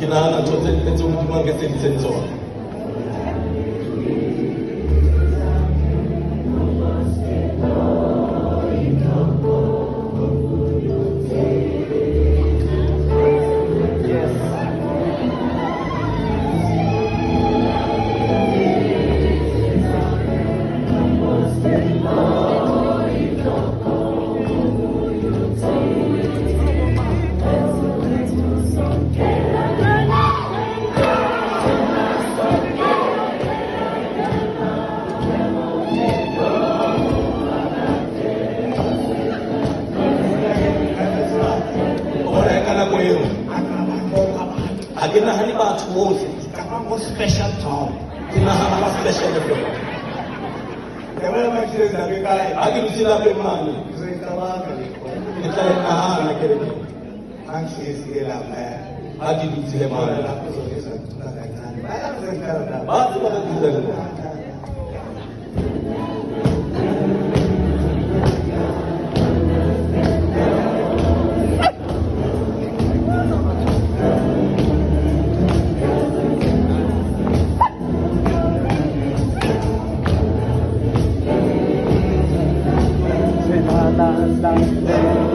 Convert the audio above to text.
ke nagana ntho tse Modimo a nkeseditseng tsona. Ha ke nahane batho bohle Go special town. ke nagana ba special fela. Ha ke dutse lapeng mane ke tla e nagana kereke ha ke dutsile mane ba tseba ka dutse. la la la